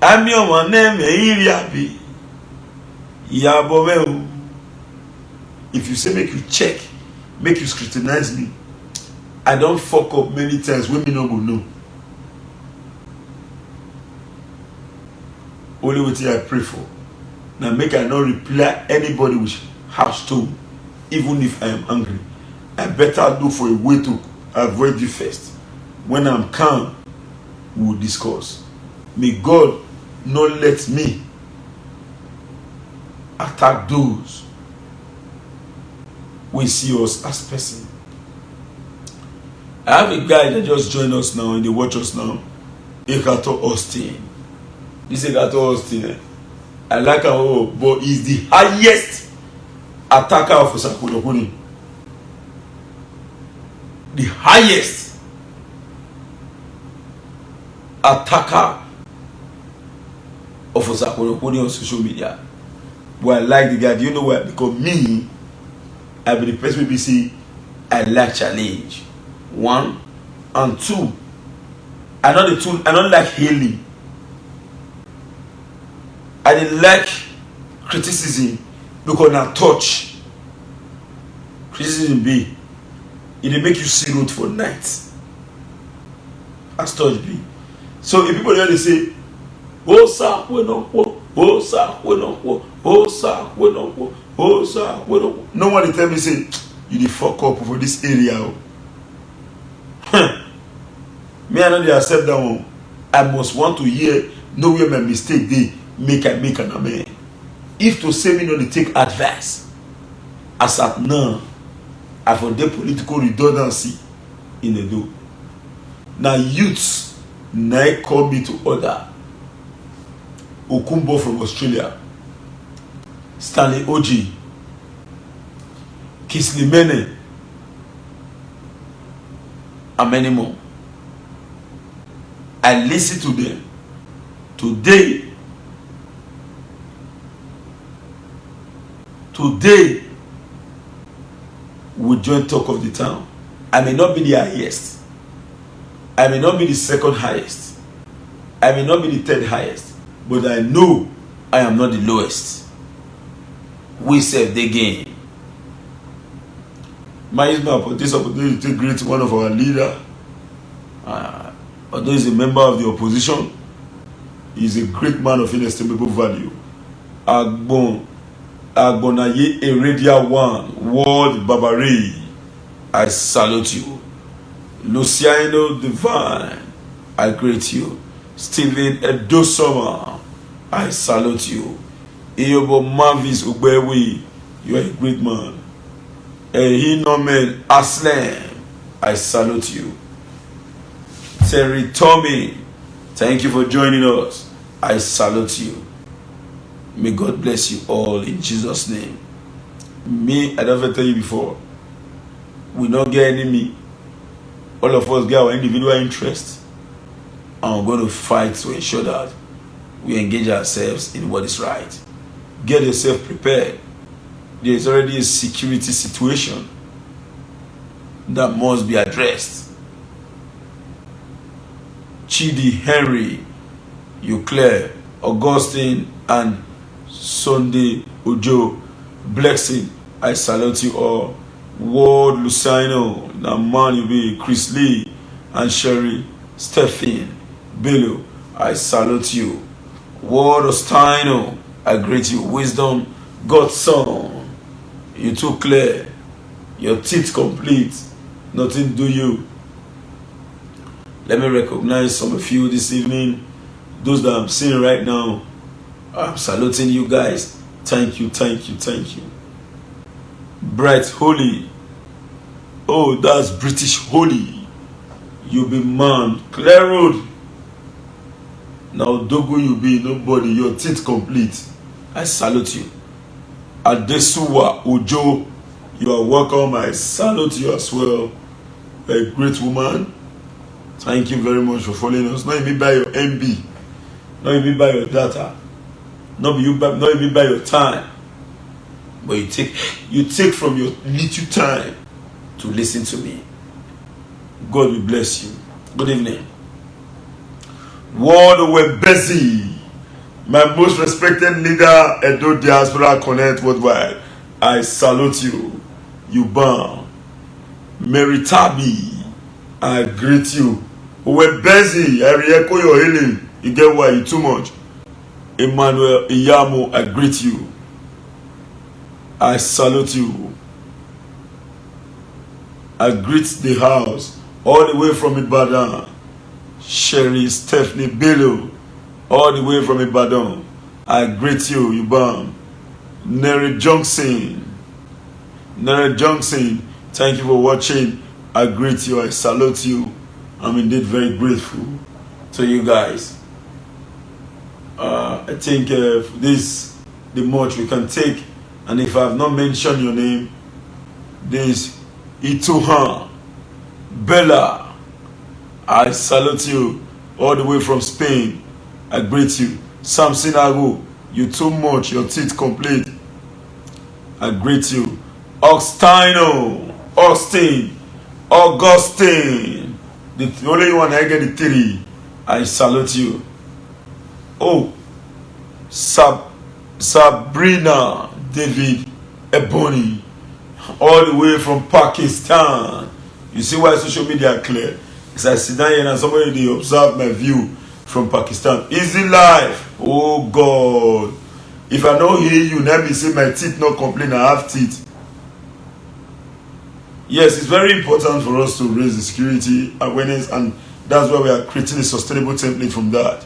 I'm your name, Iriabi. Ya bomeu. If you say make you check, make you scrutinize me, I don't fuck up many times. Women no go know. Only what I pray for. Now make I not reply anybody with harsh tone, even if I am angry. I better look for a way to avoid you first. When I'm calm, we will discuss. May God not let me attack those who see us as person. I have a guy that just joined us now and they watch us now. Ekato Austin. This Ekato Austin, I like him, but he's the highest attacker of Osakunokuni. The highest attacker of Osakunokuni on social media. But I like the guy. Do you know why? Because me, I be the person we say I like challenge. 1 and 2. I don't like hailing. I didn't like criticism because na touch. Criticism be it dey make you see road for night. As touch be. So if people hear they say, "Oh sir, we no wo. Oh sir, we no wo. Oh sir, we no wo. Oh sir, we no wo." No one dey tell me say you dey fuck up for this area. Me I no dey accept that one. I must want to hear, know where my mistake dey, make I make an amend. If to say me no dey take advice, as at now, I for the political redundancy in the do. Now youths now call me to order. Okumbo from Australia, Stanley Oji, Kisley Mene, and many more. I listen to them. Today, we join talk of the town. I may not be the highest. I may not be the second highest. I may not be the third highest. But I know I am not the lowest. We serve the game. My use this opportunity to greet one of our leaders. Although he's a member of the opposition, he's a great man of inestimable value. Agbonaye Eredia One, World Babari, I salute you. Luciano Divine, I greet you. Stephen Edosoma, I salute you. Eyobo Mavis Ubewi, you are a great man. Ehinomen Aslam, I salute you. Terry Tommy, thank you for joining us. I salute you. May God bless you all in Jesus' name. Me, I never tell you before, we don't get enemy. All of us get our individual interests, and we're going to fight to ensure that we engage ourselves in what is right. Get yourself prepared. There is already a security situation that must be addressed. Chidi, Henry, Euclair, Augustine, and Sunday Ojo, Blessing, I salute you all. Ward Lucino, Naman Ibe, Chris Lee, and Sherry, Stephen, Bello, I salute you. Ward Ostino, I greet you. Wisdom, God's son, you too clear, your teeth complete, nothing do you. Let me recognize some of you this evening. Those that I'm seeing right now, I'm saluting you guys. Thank you, thank you, thank you. Bright Holy. Oh, that's British Holy. You be man. Clear road. Now Dogo you be nobody. Your teeth complete. I salute you. Adesuwa Ojo, you are welcome. I salute you as well. A great woman. Thank you very much for following us. Not even by your MB, not even by your data, not even by your time, but you take from your little time to listen to me. God will bless you. Good evening. World Webezi, my most respected leader, Edo Diaspora Connect Worldwide. I salute you. You bound. Mary Tabi, I greet you. Webezi, I re-echo your healing. You get why you too much. Emmanuel Iyamo, I greet you. I salute you. I greet the house all the way from Ibadan. Sherry Stephanie Bello, all the way from Ibadan. I greet you, Yubam. Neri Johnson, thank you for watching. I greet you, I salute you. I'm indeed very grateful to you guys. I think this the much we can take, and if I have not mentioned your name, this Ituhan Bella, I salute you all the way from Spain. I greet you. Samson Agu, you too much, your teeth complete. I greet you. Austin, Augustine. The only one I get the 3. I salute you. Oh, Sabrina David Ebony, all the way from Pakistan. You see why social media are clear? As I sit down here and somebody they observe my view from Pakistan. Easy life. Oh God. If I don't hear you, let me say my teeth not complain, I have teeth. Yes, it's very important for us to raise the security awareness, and that's why we are creating a sustainable template from that.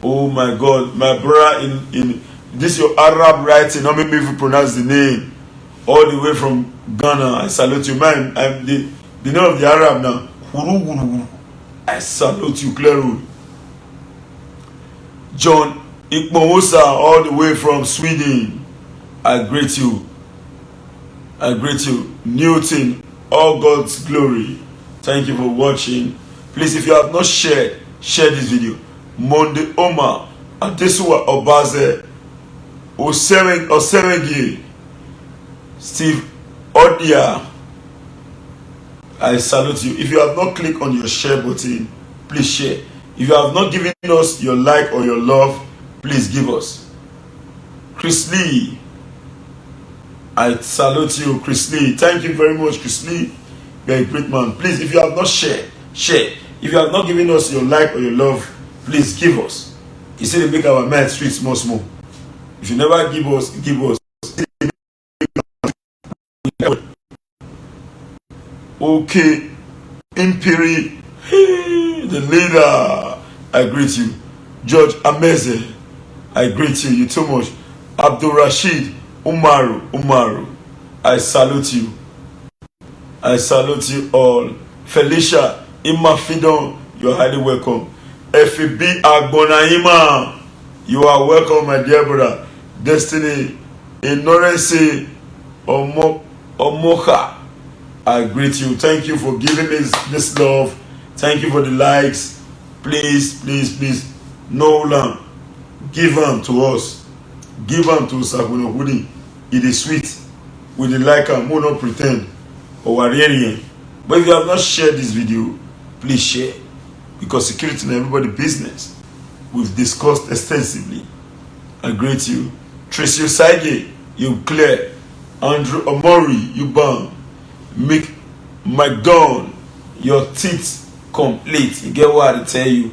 Oh my God, my brother in this your Arab writing, not make me even pronounce the name. All the way from Ghana, I salute you. Man, I'm the name of the Arab now. I salute you, Claro. John Ikmowosa, all the way from Sweden. I greet you. I greet you. Newton, all God's glory. Thank you for watching. Please, if you have not shared, share this video. Monde Oma, Adesuwa Obaze, Osemegi, Steve Odia. I salute you. If you have not clicked on your share button, please share. If you have not given us your like or your love, please give us. Chris Lee, I salute you, Chris Lee. Thank you very much, Chris Lee. You're a great man. Please, if you have not shared, share. If you have not given us your like or your love, please give us. You see, they make our mind sweet small. If you never give us, give us. Okay, Imperi, the leader, I greet you. George Ameze, I greet you. You too much. Abdul Rashid Umaru, I salute you. I salute you all. Felicia Imafidon, you are highly welcome. FB Agbonaima, you are welcome, my dear brother. Destiny Inorense Omoka, I greet you. Thank you for giving me this love. Thank you for the likes. Please, Nolan, give them to us. Give them to Saguno Hudi. It is sweet. We the like and will not pretend. Or warrior. But if you have not shared this video, please share. Because security is everybody's business. We've discussed extensively. I greet you. Tracy Osage, you clear. Andrew Omori, you bound. Mick McDonald, your teeth complete. You get what I tell you.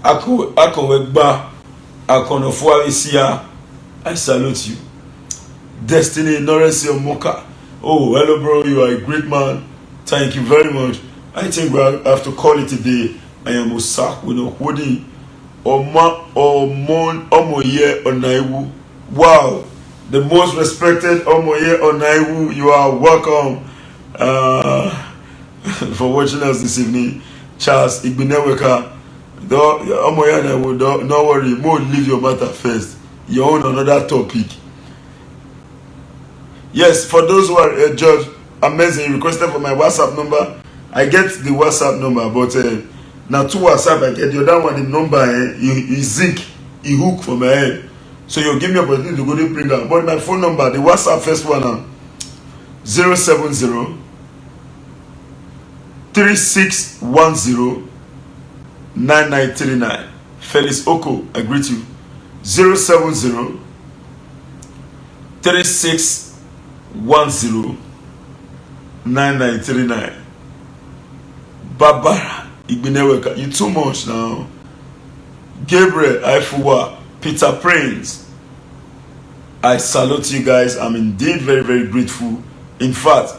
I salute you. Destiny Norris Moka. Oh, hello, bro. You are a great man. Thank you very much. I think we have to call it today. I am Osak with no hoodie. Omoye Onaiwu. Wow. The most respected Omoye Onaiwu. You are welcome for watching us this evening. Charles Igbineweka. Omoye Onaiwu, don't worry. More leave your matter first. You're on another topic. Yes, for those who are George, amazing. You requested for my WhatsApp number. I get the WhatsApp number, but now 2 WhatsApp I get. The other one, the number is zinc, he hook for my head. So you give me opportunity to go to bring out. But my phone number, the WhatsApp first one now, 070 3610 9939. Felix Oko, I greet you. 070 3610 9939. Barbara Igbineweka, you too much now. Gabriel Aifuwa, Peter Prince, I salute you guys. I'm indeed very, very grateful. In fact,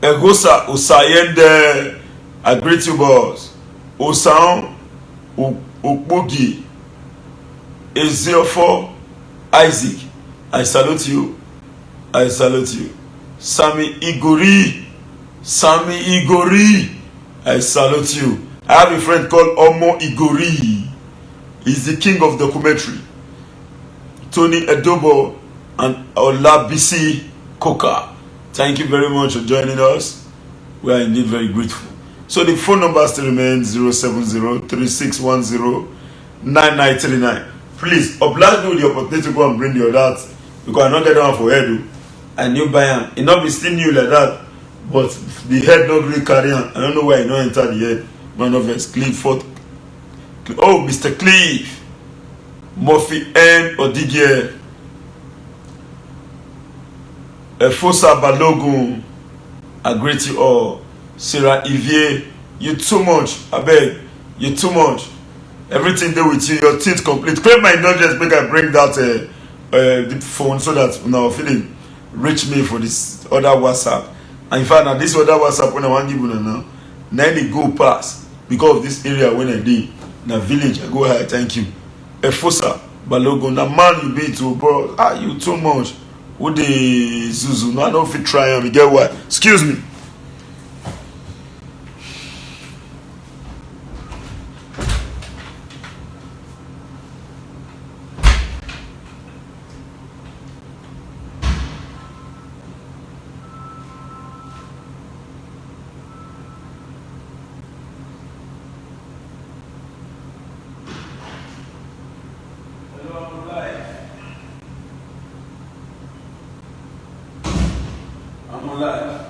Egosa Osayende, I greet you, boss. Osan Okbogi, Ezeofo Isaac, I salute you. I salute you. Sami Igori, I salute you. I have a friend called Omo Igori. He's the king of documentary. Tony Edobo and Olabisi Koka. Thank you very much for joining us. We are indeed very grateful. So the phone number still remains 070-3610-9939. Please oblige me with the opportunity to go and bring your dad, because I not get one for Edu. I new buy am. E not be still new like that, but the head not really carry am. I don't know why e no enter the head. Man of Clifford. Oh, Mr. Cliff. Murphy N. Odigie. Efosa Balogun. I greet you all. Sarah Ivier. You too much. I beg. You too much. Everything there with you. Your teeth complete. Claim my indulgence. Make I bring that the phone so that now feeling reach me for this other WhatsApp. And in fact, now this other WhatsApp when I want to give you now they go past because of this area when I did na village. I go ahead. Thank you. Efosa Balogun. Na man you be too, bro. You too much. Who the Zuzu? No, I don't fit try and get what? Excuse me. I'm alive.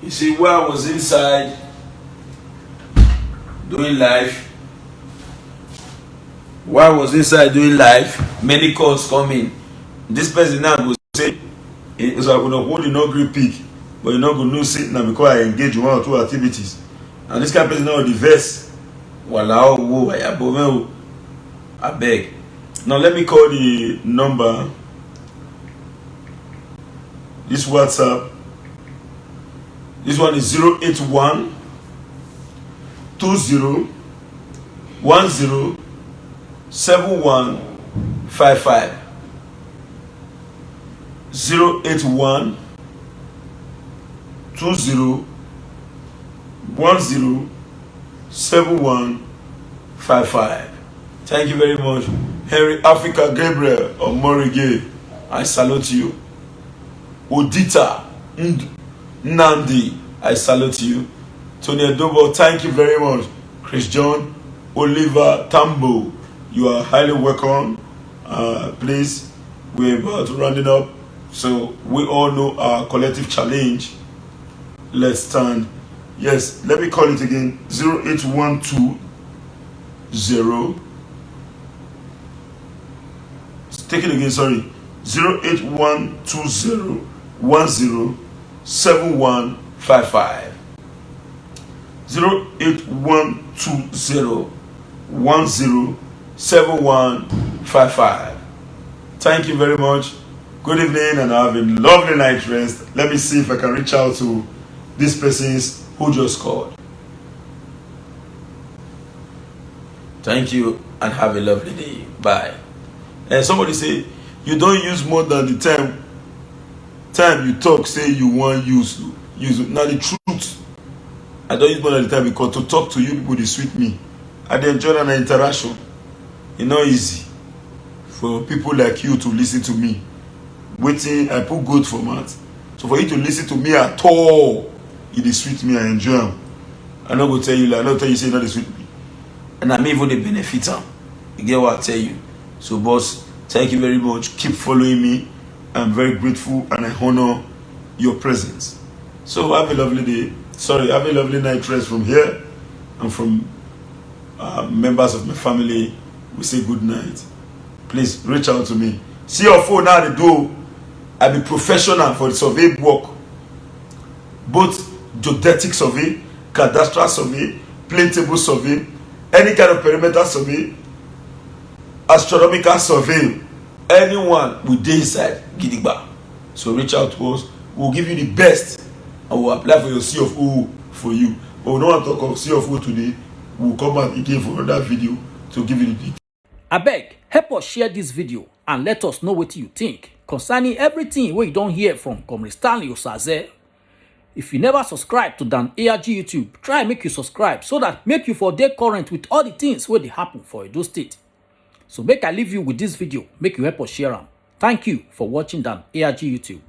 You see, where I was inside doing live, many calls coming. This person now will say, it's like when I hold you no grip pick, but you're not going to sit now because I engage in 1 or 2 activities. And this kind of person now the verse. Walao, I beg. Now let me call the number. This WhatsApp. This one is 081 20 10 7155. 081 20 10 7155. Thank you very much. Henry Africa Gabriel of Morige, I salute you. Odita Nandi, I salute you. Tony Adobo, thank you very much. Chris John, Oliver Tambo, you are highly welcome. Please, we're about to round it up. So we all know our collective challenge. Let's stand. Yes, let me call it again. 08120. Take it again, sorry. 08120 10 7155. 08120 10 7155. Thank you very much. Good evening and have a lovely night rest. Let me see if I can reach out to these persons who just called. Thank you and have a lovely day. Bye. And somebody say you don't use more than the time you talk. Say you want use it. Now the truth, I don't use more than the time because to talk to you people they sweet me. I enjoy an interaction. It's not easy for people like you to listen to me. Waiting, I put good format. So for you to listen to me at all, it is sweet me. I enjoy them. I'm not gonna tell you like, I don't tell you say not the sweet me. And I'm even the benefit. You get what I tell you. So boss, thank you very much. Keep following me. I'm very grateful and I honor your presence. So have a lovely day. Have a lovely night rest from here and from members of my family. We say good night. Please reach out to me. See your phone now the door. I be professional for the survey work. Both geodetic survey, cadastral survey, plane table survey, any kind of perimeter survey, astronomical survey, anyone with day inside gidigba. So reach out to us. We'll give you the best and we'll apply for your C of O for you. But we don't want to talk of C of O today. We'll come back again for another video to give you the details. Abeg, help us share this video and let us know what you think concerning everything wey you don hear from Comrade Stanley Osaze. If you never subscribe to Dan ARG YouTube, try make you subscribe so that make you for dey current with all the things wey dey happen for Edo State. So make I leave you with this video, make you help us share am. Thank you for watching Dan ARG YouTube.